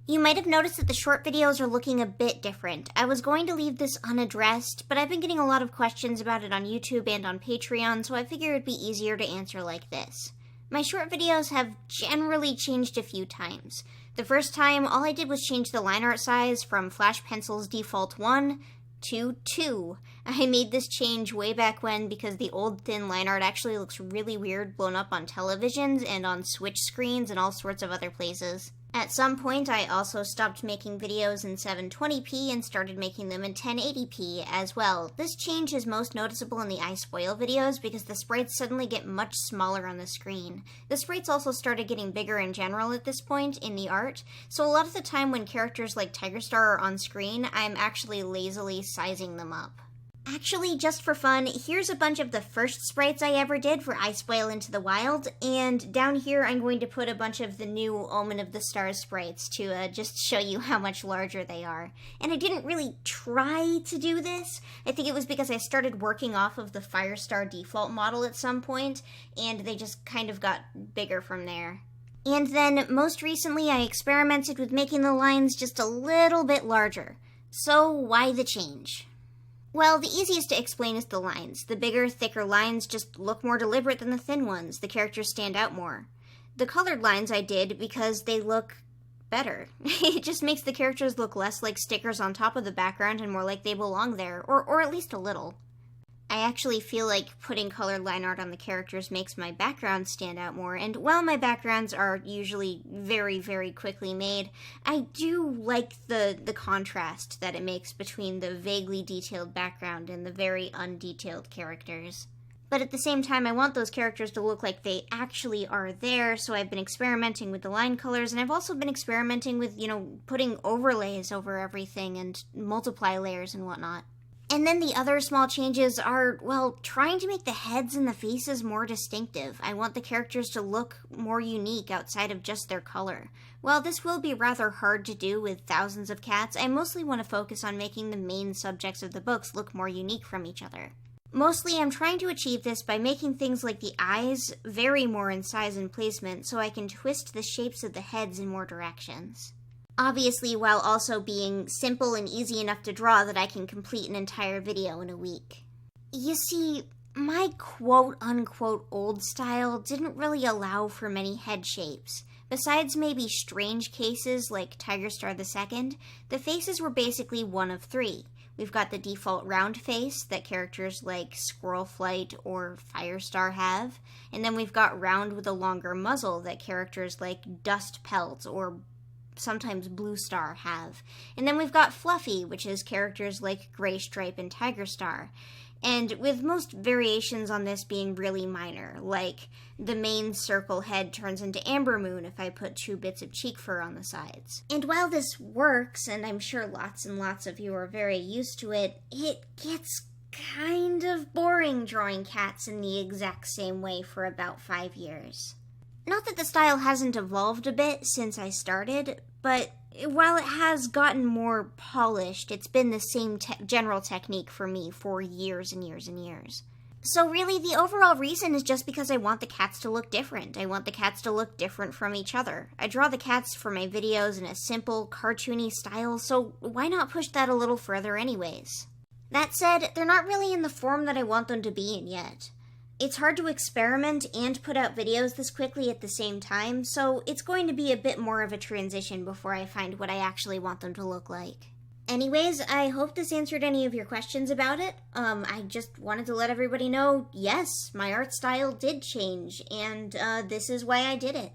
You might have noticed that the short videos are looking a bit different. I was going to leave this unaddressed, but I've been getting a lot of questions about it on YouTube and on Patreon, so I figured it'd be easier to answer like this. My short videos have generally changed a few times. The first time, all I did was change the line art size from Flash Pencil's default 1 to 2. I made this change way back when because the old thin line art actually looks really weird blown up on televisions and on Switch screens and all sorts of other places. At some point, I also stopped making videos in 720p and started making them in 1080p as well. This change is most noticeable in the I Spoil videos because the sprites suddenly get much smaller on the screen. The sprites also started getting bigger in general at this point in the art, so a lot of the time when characters like Tiger Star are on screen, I'm actually lazily sizing them up. Actually, just for fun, here's a bunch of the first sprites I ever did for I Spoil Into the Wild, and down here I'm going to put a bunch of the new Omen of the Stars sprites to just show you how much larger they are. And I didn't really try to do this. I think it was because I started working off of the Firestar default model at some point, and they just kind of got bigger from there. And then, most recently, I experimented with making the lines just a little bit larger. So, why the change? Well, the easiest to explain is the lines. The bigger, thicker lines just look more deliberate than the thin ones. The characters stand out more. The colored lines I did because they look better. It just makes the characters look less like stickers on top of the background and more like they belong there, or at least a little. I actually feel like putting colored line art on the characters makes my backgrounds stand out more, and while my backgrounds are usually very, very quickly made, I do like the contrast that it makes between the vaguely detailed background and the very undetailed characters. But at the same time, I want those characters to look like they actually are there, so I've been experimenting with the line colors, and I've also been experimenting with, putting overlays over everything and multiply layers and whatnot. And then the other small changes are, well, trying to make the heads and the faces more distinctive. I want the characters to look more unique outside of just their color. While this will be rather hard to do with thousands of cats, I mostly want to focus on making the main subjects of the books look more unique from each other. Mostly, I'm trying to achieve this by making things like the eyes vary more in size and placement so I can twist the shapes of the heads in more directions. Obviously, while also being simple and easy enough to draw that I can complete an entire video in a week. You see, my quote-unquote old style didn't really allow for many head shapes. Besides maybe strange cases like Tiger Star II, the faces were basically one of three. We've got the default round face that characters like Squirrel Flight or Firestar have, and then we've got round with a longer muzzle that characters like Dust Pelt or sometimes Blue Star have. And then we've got Fluffy, which is characters like Gray Stripe and Tiger Star. And with most variations on this being really minor, like the main circle head turns into Amber Moon if I put 2 bits of cheek fur on the sides. And while this works, and I'm sure lots and lots of you are very used to it, it gets kind of boring drawing cats in the exact same way for about 5 years. Not that the style hasn't evolved a bit since I started, but while it has gotten more polished, it's been the same general technique for me for years and years and years. So really, the overall reason is just because I want the cats to look different. I want the cats to look different from each other. I draw the cats for my videos in a simple, cartoony style, so why not push that a little further anyways? That said, they're not really in the form that I want them to be in yet. It's hard to experiment and put out videos this quickly at the same time, so it's going to be a bit more of a transition before I find what I actually want them to look like. Anyways, I hope this answered any of your questions about it. I just wanted to let everybody know, yes, my art style did change, and this is why I did it.